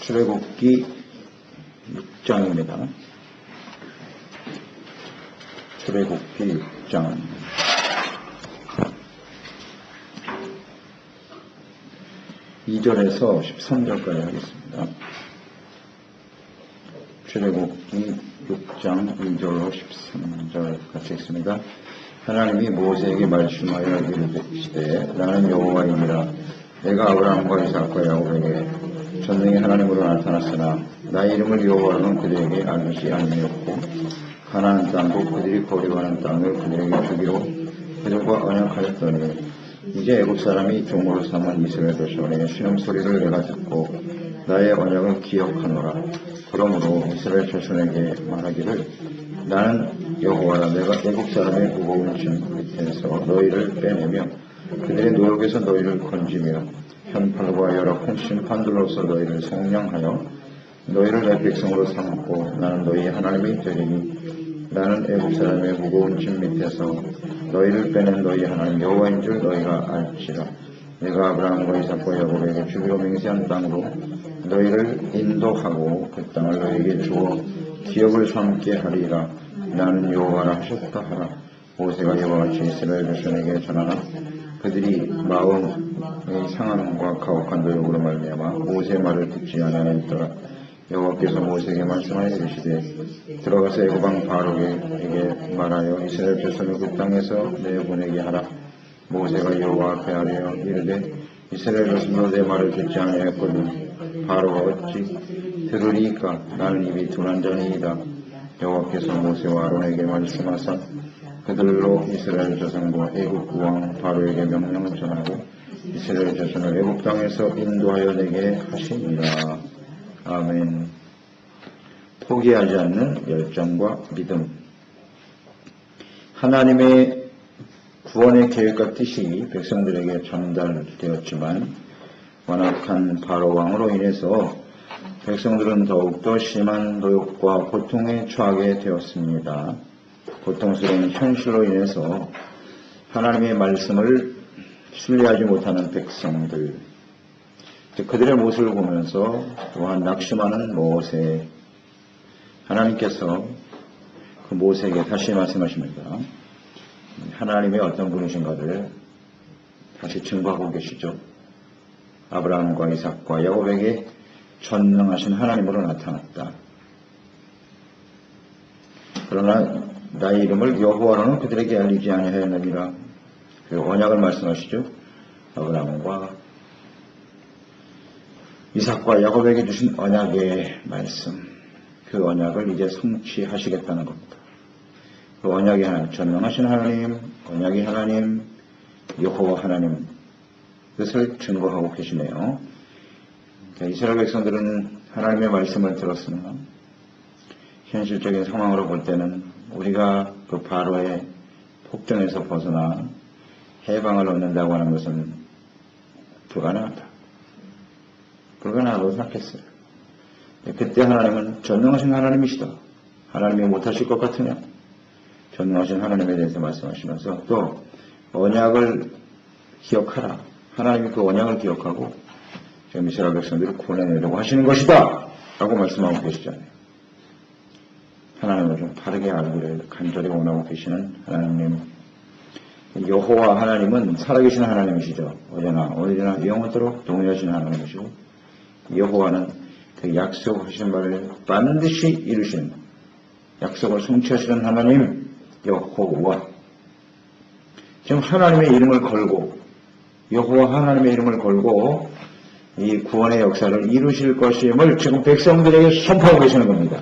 출애굽기 6장입니다. 출애굽기 6장 2절에서 13절까지 하겠습니다. 출애굽기 6장 2절로 13절 같이 읽습니다. 하나님이 모세에게 말씀하여 이르시되 나는 여호와이니라. 내가 아브라함과 이삭과 야곱에게 전능의 하나님으로 나타났으나 나의 이름을 여호와로는 그들에게 알리지 아니하였고 가나안 땅도 그들이 거류하는 땅을 그들에게 주기로 그들과 언약하였더니 이제 애굽 사람이 종으로 삼은 이스라엘 백성의 신음소리를 내가 듣고 나의 언약을 기억하노라. 그러므로 이스라엘 자손에게 말하기를 나는 여호와라. 내가 애굽 사람의 무거운 짐 밑에서 너희를 빼내며 그들의 노역에서 너희를 건지며 현팔과 여러 큰 심판들로서 너희를 성령하여 너희를 내 백성으로 삼고 나는 너희 하나님이 되리니 나는 애굽 사람의 무거운 짐 밑에서 너희를 빼낸 너희 하나님 여호와인 줄 너희가 알지라. 내가 아브라함과 이삭과 야곱에게 주기로 맹세한 땅으로 너희를 인도하고 그 땅을 너희에게 주어 기업을 삼게 하리라. 나는 여호와라 하셨다 하라. 모세가 이와 같이 이스라엘 백성에게 전하나 그들이 마음의 상함과 가혹한 노력으로 말미암아 모세의 말을 듣지 아니하였더라. 여호와께서 모세에게 말씀하여 이르시되 들어가서 애굽 왕 바로에게 말하여 이스라엘 백성을 그 땅에서 내보내게 하라. 모세가 여호와 앞에 아뢰어 이르되 이스라엘 백성도 내 말을 듣지 아니하였거든 바로가 어찌 들으리이까. 나는 입이 둔한 자니이다. 여호와께서 모세와 아론에게 말씀하사 그들로 이스라엘 자손과 애굽 왕 바로에게 명령을 전하고 이스라엘 자손을 애굽 땅에서 인도하여 내게 하시니라. 아멘. 포기하지 않는 열정과 믿음. 하나님의 구원의 계획과 뜻이 백성들에게 전달되었지만 완악한 바로 왕으로 인해서 백성들은 더욱더 심한 노역과 고통에 처하게 되었습니다. 고통스러운 현실로 인해서 하나님의 말씀을 신뢰하지 못하는 백성들, 그들의 모습을 보면서 또한 낙심하는 모세, 하나님께서 그 모세에게 다시 말씀하십니다. 하나님의 어떤 분이신가를 다시 증거하고 계시죠. 아브라함과 이삭과 야곱에게 전능하신 하나님으로 나타났다. 그러나 나의 이름을 여호와로는 그들에게 알리지 아니하였느니라. 그 언약을 말씀하시죠. 아브라함과 이삭과 야곱에게 주신 언약의 말씀, 그 언약을 이제 성취하시겠다는 겁니다. 그 언약의 하나님, 전능하신 하나님, 언약의 하나님, 여호와 하나님, 그것을 증거하고 계시네요. 이스라엘 백성들은 하나님의 말씀을 들었으나 현실적인 상황으로 볼 때는 우리가 그 바로의 폭정에서 벗어나 해방을 얻는다고 하는 것은 불가능하다. 불가능하다고 생각했어요. 그때 하나님은 전능하신 하나님이시다. 하나님이 못하실 것 같으냐? 전능하신 하나님에 대해서 말씀하시면서 또 언약을 기억하라. 하나님이 그 언약을 기억하고 지금 이스라엘 백성들을 구원해내려고 하시는 것이다 라고 말씀하고 계시잖아요. 하나님을 좀 바르게 알기를 간절히 원하고 계시는 하나님. 여호와 하나님은 살아계신 하나님이시죠. 어디나 영원토록 동일하신 하나님이시고 여호와는 그 약속하신 바를 반드시 이루시는, 약속을 성취하시는 하나님 여호와. 지금 하나님의 이름을 걸고, 여호와 하나님의 이름을 걸고 이 구원의 역사를 이루실 것임을 지금 백성들에게 선포하고 계시는 겁니다.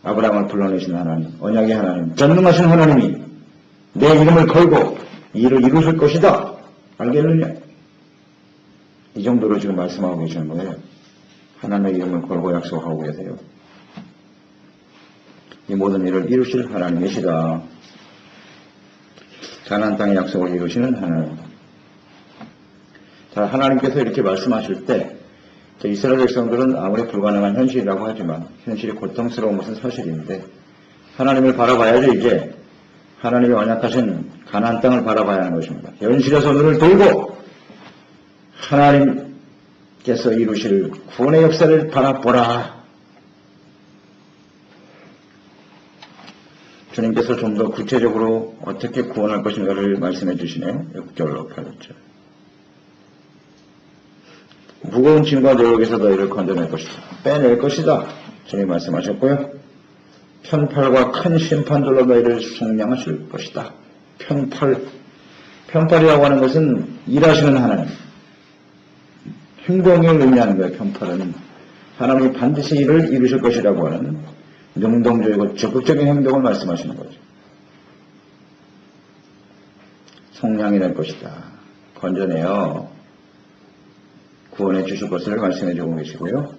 아브라함을 불러내신 하나님, 언약의 하나님, 전능하신 하나님이 내 이름을 걸고 이 일을 이루실 것이다. 알겠느냐? 이 정도로 지금 말씀하고 계시는 거예요. 하나님의 이름을 걸고 약속하고 계세요. 이 모든 일을 이루실 하나님이시다. 가나안 땅의 약속을 이루시는 하나님. 자, 하나님께서 이렇게 말씀하실 때 이스라엘 백성들은 아무리 불가능한 현실이라고 하지만 현실이 고통스러운 것은 사실인데 하나님을 바라봐야죠. 이제 하나님이 언약하신 가나안 땅을 바라봐야 하는 것입니다. 현실에서 눈을 들고 하나님 께서 이루실 구원의 역사를 바라보라. 주님께서 좀 더 구체적으로 어떻게 구원할 것인가를 말씀해 주시네. 6절로 8절. 무거운 짐과 노역에서 너희를 건져낼 것이다. 빼낼 것이다. 주님 말씀하셨고요. 편팔과 큰 심판들로 너희를 속량하실 것이다. 편팔이라고 하는 것은 일하시는 하나님. 행동을 의미하는 거예요. 편팔은 하나님이 반드시 일을 이루실 것이라고 하는 능동적이고 적극적인 행동을 말씀하시는 거죠. 속량이 될 것이다. 건져내어 구원해 주실 것을 말씀해 주고 계시고요.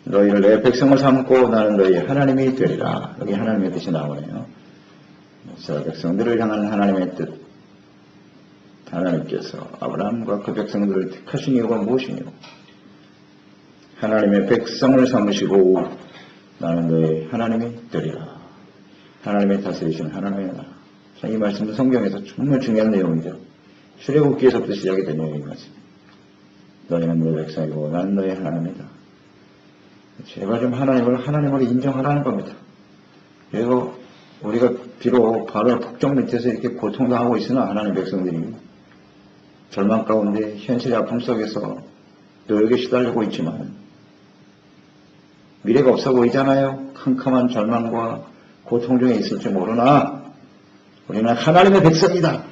너희를 내 백성을 삼고 나는 너희의 하나님이 되리라. 여기 하나님의 뜻이 나오네요. 이스라엘 백성들을 향한 하나님의 뜻. 하나님께서 아브라함과 그 백성들을 택하신 이유가 무엇이냐? 하나님의 백성을 삼으시고 나는 너희 하나님이 되리라. 하나님의 다스리신 하나님의 나라. 이 말씀은 성경에서 정말 중요한 내용이죠. 출애굽기에서부터 시작이 된 내용이 말씀. 너희는 너희 백성이고 나는 너희 하나님이다. 제발 좀 하나님으로 인정하라는 겁니다. 그리고 우리가 비록 바로의 폭정 밑에서 이렇게 고통당하고 있으나 하나님 백성들이 절망 가운데 현실의 아픔 속에서 노역에 시달리고 있지만 미래가 없어 보이잖아요. 캄캄한 절망과 고통 중에 있을지 모르나 우리는 하나님의 백성이다.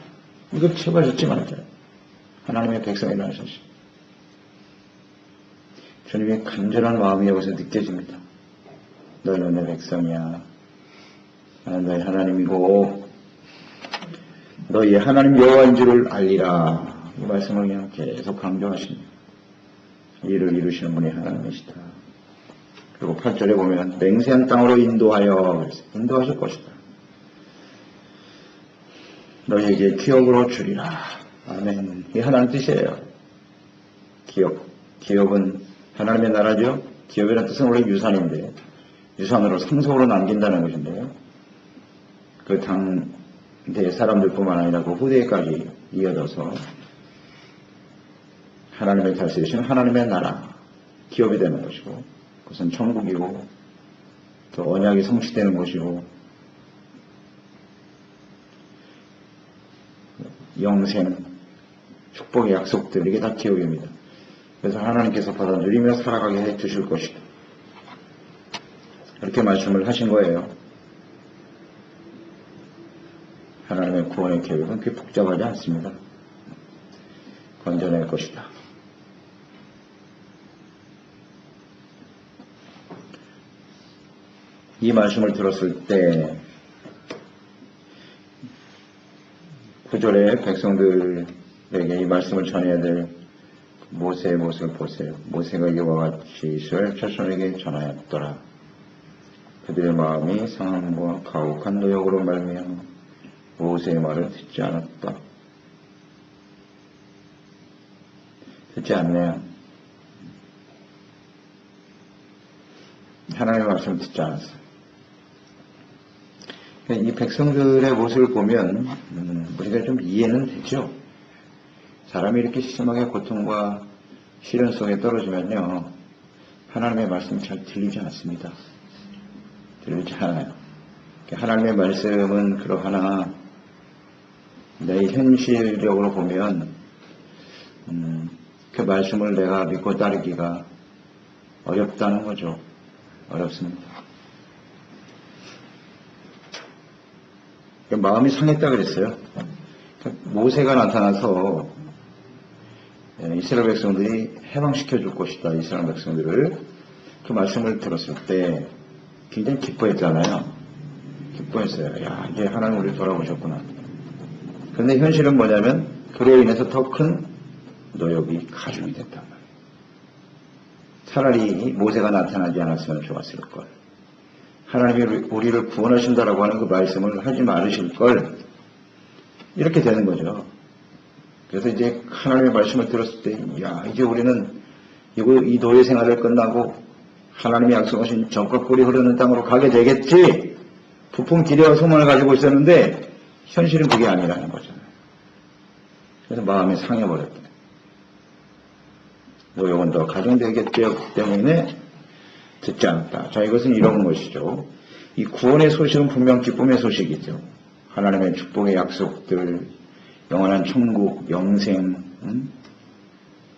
이거 제발 잊지 말자. 하나님의 백성이라 하셨습니다. 주님의 간절한 마음이 여기서 느껴집니다. 너희는 내 백성이야. 나는 너희 하나님이고 너희의 하나님 여호와인 줄을 알리라. 이 말씀을 그냥 계속 강조하십니다. 이를 이루시는 분이 하나님이시다. 그리고 8절에 보면 맹세한 땅으로 인도하실 것이다. 너희에게 기업으로 주리라. 아멘. 이 하나님 뜻이에요. 기업은 하나님의 나라죠. 기업이라는 뜻은 원래 유산인데 유산으로 상속으로 남긴다는 것인데요. 그 당대의 사람들뿐만 아니라 그 후대까지 이어져서 하나님의 다스리시는 하나님의 나라 기업이 되는 것이고 그것은 천국이고 또 언약이 성취되는 것이고 영생 축복의 약속들 이게 다 기업입니다. 그래서 하나님께서 받아 누리며 살아가게 해 주실 것이다. 이렇게 말씀을 하신 거예요. 하나님의 구원의 계획은 그렇게 복잡하지 않습니다. 건져낼 것이다. 이 말씀을 들었을 때 9절에 백성들에게 이 말씀을 전해야 될 모세의 모습을 보세요. 모세가 이와 같이 이스라엘 자손에게 전하였더라. 그들의 마음이 상함과 가혹한 노역으로 말미암아 모세의 말을 듣지 않았다. 듣지 않네요. 하나님의 말씀을 듣지 않았어요. 이 백성들의 모습을 보면 우리가 좀 이해는 되죠. 사람이 이렇게 심하게 고통과 시련 속에 떨어지면요. 하나님의 말씀이 잘 들리지 않습니다. 들리지 않아요. 하나님의 말씀은 그러하나 내 현실적으로 보면 그 말씀을 내가 믿고 따르기가 어렵다는 거죠. 어렵습니다. 마음이 상했다 그랬어요. 모세가 나타나서 이스라엘 백성들이 해방시켜 줄 것이다. 이스라엘 백성들을 그 말씀을 들었을 때 굉장히 기뻐했잖아요. 기뻐했어요. 야, 이제 하나님 우리를 돌아보셨구나. 그런데 현실은 뭐냐면 그로 인해서 더 큰 노역이 가중이 됐단 말이에요. 차라리 모세가 나타나지 않았으면 좋았을 걸. 하나님이 우리를 구원하신다라고 하는 그 말씀을 하지 말으실 걸. 이렇게 되는 거죠. 그래서 이제 하나님의 말씀을 들었을 때, 야, 이제 우리는 이 노예 생활을 끝나고 하나님이 약속하신 젖과 꿀이 흐르는 땅으로 가게 되겠지. 부푼 기대와 소망을 가지고 있었는데 현실은 그게 아니라는 거잖아요. 그래서 마음이 상해버렸다. 노역은 더 가중되기 때문에 듣지 않았다. 자, 이것은 이런 것이죠. 이 구원의 소식은 분명 기쁨의 소식이죠. 하나님의 축복의 약속들, 영원한 천국, 영생,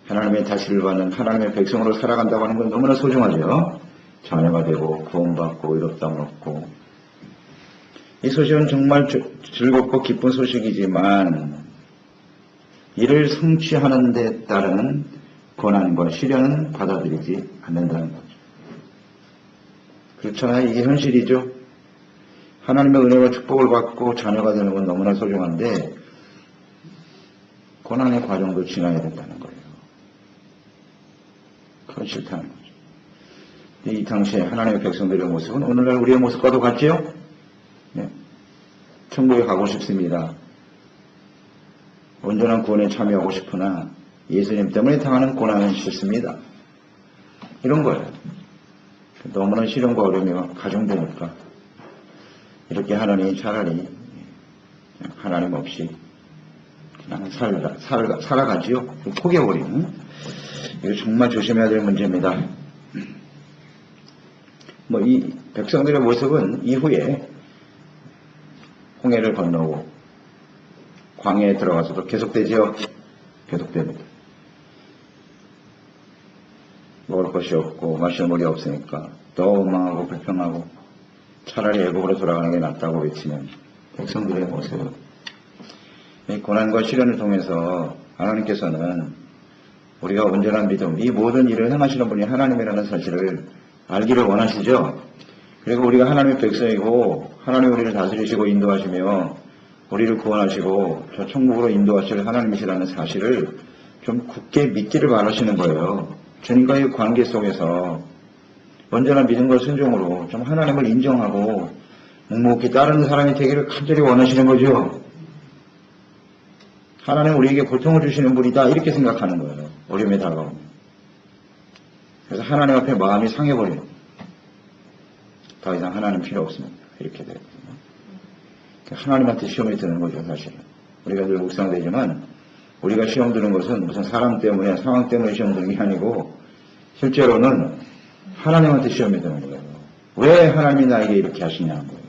하나님의 다시를 받는 하나님의 백성으로 살아간다고 하는 건 너무나 소중하죠. 자녀가 되고 구원받고 의롭다함을 얻고, 이 소식은 정말 즐겁고 기쁜 소식이지만 이를 성취하는 데 따른 고난과 시련은 받아들이지 않는다는 거죠. 그렇잖아요. 이게 현실이죠. 하나님의 은혜와 축복을 받고 자녀가 되는 건 너무나 소중한데 고난의 과정도 지나야 된다는 거예요. 그건 싫다는 거죠. 이 당시에 하나님의 백성들의 모습은 오늘날 우리의 모습과도 같지요? 네. 천국에 가고 싶습니다. 온전한 구원에 참여하고 싶으나 예수님 때문에 당하는 고난은 싫습니다. 이런 거예요. 너무나 시련과 어려움이 가중되니까 이렇게 하나님이 차라리 하나님 없이 그냥 살아가지요. 포기해버리는. 이거 정말 조심해야 될 문제입니다. 이 백성들의 모습은 이후에 홍해를 건너고 광야에 들어가서도 계속되지요. 계속됩니다. 먹을 것이 없고 마실 물이 없으니까 더 원망하고 불평하고 차라리 애굽으로 돌아가는 게 낫다고 외치는 백성들의 모습. 이 고난과 시련을 통해서 하나님께서는 우리가 온전한 믿음, 이 모든 일을 행하시는 분이 하나님이라는 사실을 알기를 원하시죠. 그리고 우리가 하나님의 백성이고 하나님 우리를 다스리시고 인도하시며 우리를 구원하시고 저 천국으로 인도하실 하나님이시라는 사실을 좀 굳게 믿기를 바라시는 거예요. 주님과의 관계 속에서 온전한 믿음과 순종으로 좀 하나님을 인정하고 묵묵히 따르는 사람이 되기를 간절히 원하시는 거죠. 하나님 우리에게 고통을 주시는 분이다 이렇게 생각하는 거예요. 어려움에 다가오면. 그래서 하나님 앞에 마음이 상해버려요. 더 이상 하나님 필요 없습니다. 이렇게 돼요. 하나님한테 시험이 드는 거죠, 사실은. 우리가 늘 묵상되지만 우리가 시험 드는 것은 무슨 사람 때문에, 상황 때문에 시험 드는 게 아니고 실제로는 하나님한테 시험이 드는 거예요. 왜 하나님이 나에게 이렇게 하시냐는 거예요.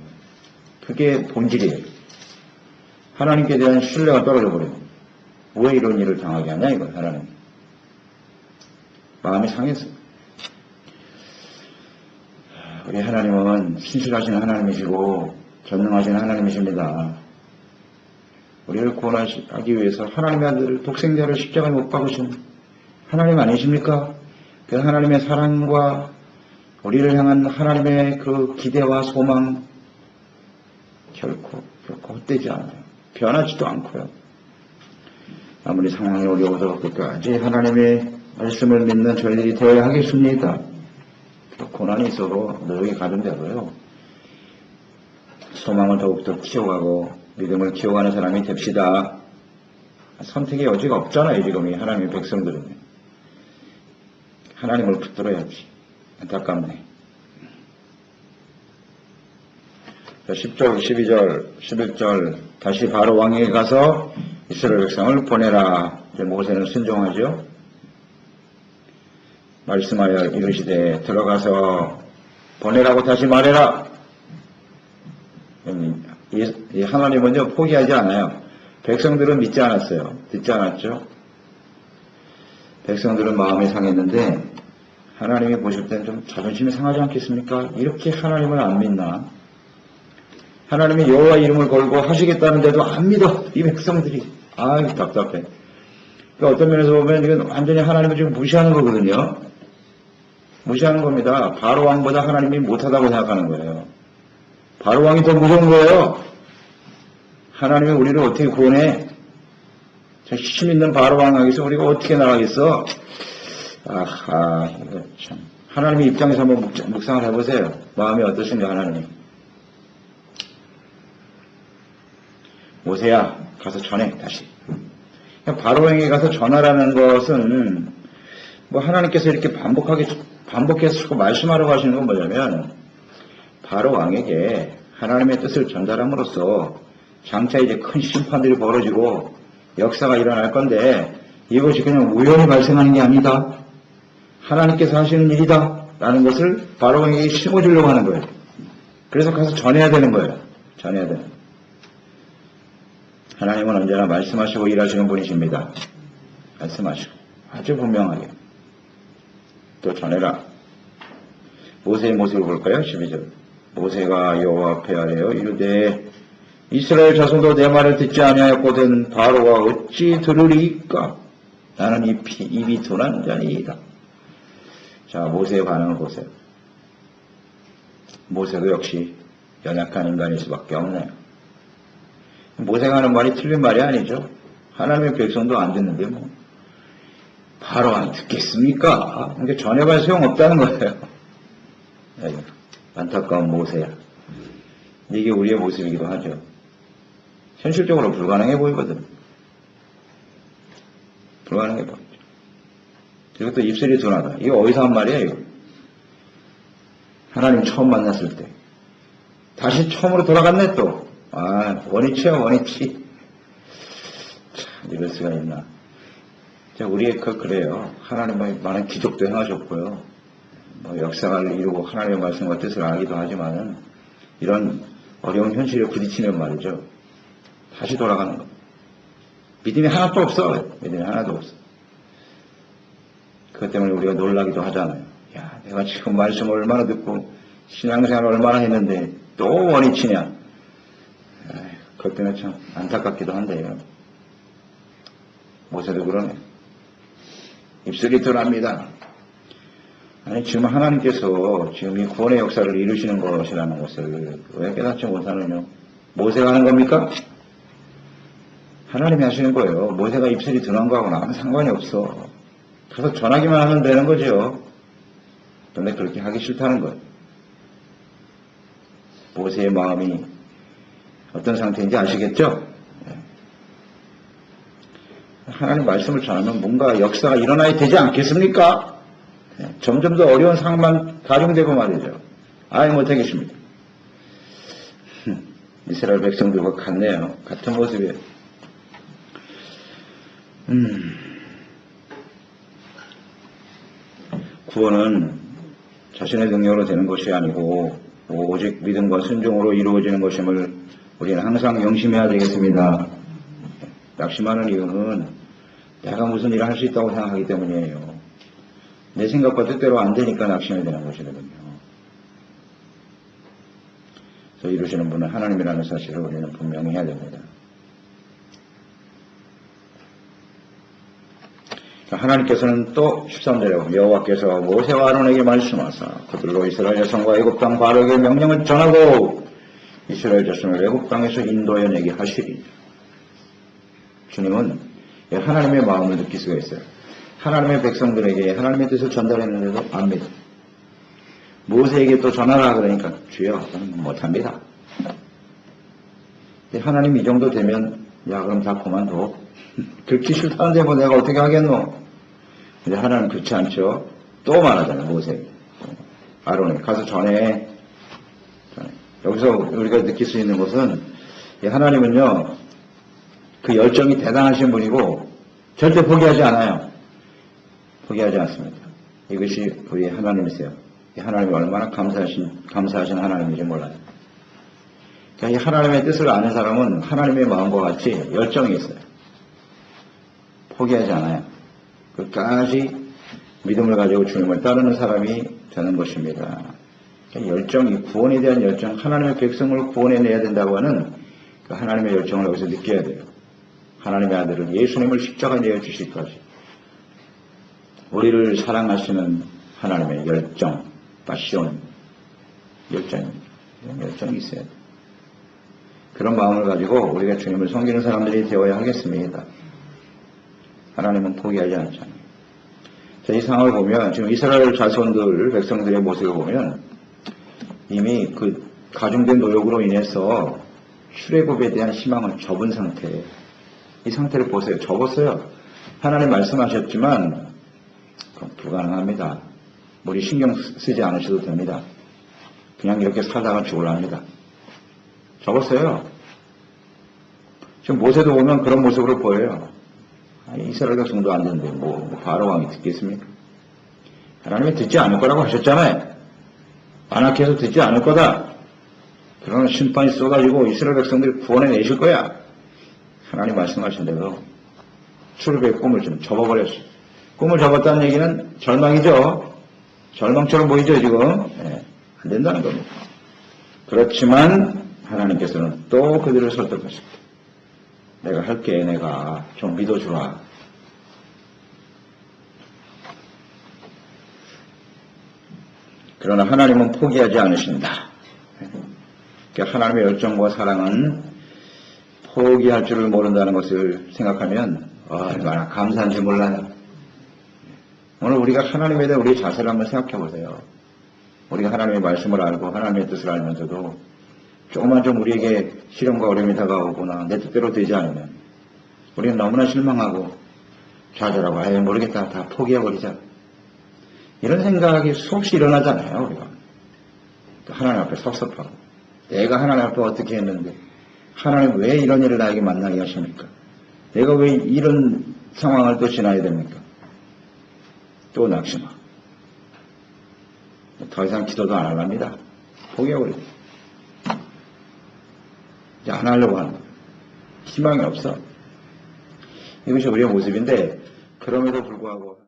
그게 본질이에요. 하나님께 대한 신뢰가 떨어져 버려요. 왜 이런 일을 당하게 하냐, 이건 하나님. 마음이 상했어요. 우리 하나님은 신실하신 하나님이시고 전능하신 하나님이십니다. 우리를 구원하기 위해서 하나님의 아들을 독생자를 십자가에 못 박으신 하나님 아니십니까? 그 하나님의 사랑과 우리를 향한 하나님의 그 기대와 소망 결코 헛되지 않아요. 변하지도 않고요. 아무리 상황이 어려워도 끝까지 하나님의 말씀을 믿는 저희들이 되어야 하겠습니다. 고난이 있어도 너에게 가정되고요. 소망을 더욱더 키워가고 믿음을 키워가는 사람이 됩시다. 선택의 여지가 없잖아요. 지금 이 하나님의 백성들은. 하나님을 붙들어야지. 안타깝네. 10절, 12절, 11절 다시 바로 왕에게 가서 이스라엘 백성을 보내라. 이제 모세는 순종하죠. 말씀하여 이르시되 들어가서 보내라고 다시 말해라. 이 하나님은요 포기하지 않아요. 백성들은 믿지 않았어요. 듣지 않았죠. 백성들은 마음이 상했는데 하나님이 보실 때는 좀 자존심이 상하지 않겠습니까? 이렇게 하나님을 안 믿나? 하나님이 여호와 이름을 걸고 하시겠다는데도 안 믿어. 이 백성들이. 아유 답답해. 그러니까 어떤 면에서 보면 이건 완전히 하나님을 지금 무시하는 거거든요. 무시하는 겁니다. 바로 왕보다 하나님이 못하다고 생각하는 거예요. 바로 왕이 더 무서운 거예요. 하나님이 우리를 어떻게 구원해? 저 힘 있는 바로 왕에게서 우리가 어떻게 나가겠어? 아하, 이거 참. 하나님의 입장에서 한번 묵상을 해보세요. 마음이 어떠신가, 하나님이. 모세야, 가서 전해, 다시. 바로 왕에게 가서 전하라는 것은, 하나님께서 이렇게 반복해서 자꾸 말씀하라고 하시는 건 뭐냐면, 바로 왕에게 하나님의 뜻을 전달함으로써 장차 이제 큰 심판들이 벌어지고 역사가 일어날 건데 이것이 그냥 우연히 발생하는 게 아니다. 하나님께서 하시는 일이다 라는 것을 바로에게 심어주려고 하는 거예요. 그래서 가서 전해야 되는 거예요. 전해야 되는. 하나님은 언제나 말씀하시고 일하시는 분이십니다. 말씀하시고 아주 분명하게 또 전해라. 모세의 모습을 볼까요? 12절. 모세가 여호와 앞에 아뢰어 이르되 이스라엘 자손도 내 말을 듣지 아니하였거든 바로가 어찌 들으리까? 나는 입이 둔한 자니이다. 자, 모세의 반응을 보세요. 모세도 역시 연약한 인간일 수밖에 없네요. 모세가 하는 말이 틀린 말이 아니죠. 하나님의 백성도 안 듣는데 뭐 바로 안 듣겠습니까? 그러니까 전해봐야 소용없다는 거예요. 안타까운 모세야. 이게 우리의 모습이기도 하죠. 현실적으로 불가능해 보이거든. 불가능해 보이죠. 이것도 입술이 둔하다. 이거 어디서 한 말이에요? 이거? 하나님 처음 만났을 때. 다시 처음으로 돌아갔네 또. 원위치야 원위치. 참 이럴 수가 있나. 자, 우리의 그래요. 하나님의 많은 기적도 행하셨고요. 뭐 역사를 이루고 하나님의 말씀과 뜻을 알기도 하지만은 이런 어려운 현실에 부딪히면 말이죠. 다시 돌아가는 거. 믿음이 하나도 없어. 믿음이 하나도 없어. 그것 때문에 우리가 놀라기도 하잖아요. 야, 내가 지금 말씀을 얼마나 듣고 신앙생활을 얼마나 했는데 또 원위치냐. 그것 때문에 참 안타깝기도 한데요. 모세도 그러네. 입술이 둔합니다. 아니 지금 하나님께서 지금 이 구원의 역사를 이루시는 것이라는 것을 왜 깨닫지 못하느냐. 모세가 하는 겁니까? 하나님이 하시는 거예요. 모세가 입술이 둔한 거하고는 아무 상관이 없어. 가서 전하기만 하면 되는 거죠. 그런데 그렇게 하기 싫다는 거예요. 모세의 마음이 어떤 상태인지 아시겠죠? 하나님 말씀을 전하면 뭔가 역사가 일어나야 되지 않겠습니까? 점점 더 어려운 상황만 가중되고 말이죠. 아예 못하겠습니다. 이스라엘 백성들과 같네요. 같은 모습이에요. 구원은 자신의 능력으로 되는 것이 아니고 오직 믿음과 순종으로 이루어지는 것임을 우리는 항상 명심해야 되겠습니다. 낙심하는 이유는 내가 무슨 일을 할 수 있다고 생각하기 때문이에요. 내 생각과 뜻대로 안 되니까 낙심이 되는 것이거든요. 그래서 이루시는 분은 하나님이라는 사실을 우리는 분명히 해야 됩니다. 하나님께서는 또 13절에 여호와께서 모세와 아론에게 말씀하사 그들로 이스라엘 자손과 애굽 땅 바로에게 명령을 전하고 이스라엘 자손을 애굽 땅에서 인도해 내게 하시리. 주님은 하나님의 마음을 느낄 수가 있어요. 하나님의 백성들에게 하나님의 뜻을 전달했는데도 안 믿어. 모세에게 또 전하라 그러니까 주여 저는 못합니다. 하나님 이 정도 되면 야 그럼 다 그만둬. 그렇게 싫다는데 뭐 내가 어떻게 하겠노? 근데 하나님 그렇지 않죠. 또 말하잖아요. 모세에게. 아론에 가서 전해. 여기서 우리가 느낄 수 있는 것은 하나님은요. 그 열정이 대단하신 분이고 절대 포기하지 않아요. 포기하지 않습니다. 이것이 우리 하나님이세요. 하나님이 얼마나 감사하신 하나님인지 몰라요. 그러니까 이 하나님의 뜻을 아는 사람은 하나님의 마음과 같이 열정이 있어요. 포기하지 않아요. 끝까지 믿음을 가지고 주님을 따르는 사람이 되는 것입니다. 그러니까 열정이 구원에 대한 열정, 하나님의 백성을 구원해내야 된다고 하는 그 하나님의 열정을 여기서 느껴야 돼요. 하나님의 아들은 예수님을 십자가에 내어주실까지 우리를 사랑하시는 하나님의 열정, 파시온, 열정이 있어야 돼요. 그런 마음을 가지고 우리가 주님을 섬기는 사람들이 되어야 하겠습니다. 하나님은 포기하지 않잖아요. 자, 이 상황을 보면 지금 이스라엘 자손들, 백성들의 모습을 보면 이미 그 가중된 노력으로 인해서 출애굽에 대한 희망을 접은 상태예요. 이 상태를 보세요. 접었어요. 하나님 말씀하셨지만 불가능합니다. 우리 신경 쓰지 않으셔도 됩니다. 그냥 이렇게 살다가 죽으랍니다. 접었어요. 지금 모세도 보면 그런 모습으로 보여요. 이스라엘 백성도 안 되는데 바로 왕이 듣겠습니까? 하나님이 듣지 않을 거라고 하셨잖아요. 안 하게 해서 듣지 않을 거다. 그러나 심판이 쏟아지고 이스라엘 백성들이 구원해 내실 거야. 하나님 말씀하신 대로 출애굽의 꿈을 좀 접어버렸어요. 꿈을 접었다는 얘기는 절망이죠. 절망처럼 보이죠, 지금. 네, 안 된다는 겁니다. 그렇지만 하나님께서는 또 그들을 설득하십니다. 내가 할게, 내가 좀 믿어주라. 그러나 하나님은 포기하지 않으신다. 그러니까 하나님의 열정과 사랑은 포기할 줄을 모른다는 것을 생각하면 얼마나 감사한지 몰라요. 오늘 우리가 하나님에 대한 우리의 자세를 한번 생각해 보세요. 우리가 하나님의 말씀을 알고 하나님의 뜻을 알면서도 조금만 좀 우리에게 시련과 어려움이 다가오거나 내 뜻대로 되지 않으면 우리는 너무나 실망하고 좌절하고 아예 모르겠다, 다 포기해버리자. 이런 생각이 수없이 일어나잖아요, 우리가. 또 하나님 앞에 섭섭하고. 내가 하나님 앞에 어떻게 했는데, 하나님 왜 이런 일을 나에게 만나게 하십니까? 내가 왜 이런 상황을 또 지나야 됩니까? 또 낙심하고. 더 이상 기도도 안 하랍니다. 포기해버리고. 이제 안 하려고 하는 거예요. 희망이 없어. 이것이 우리의 모습인데, 그럼에도 불구하고,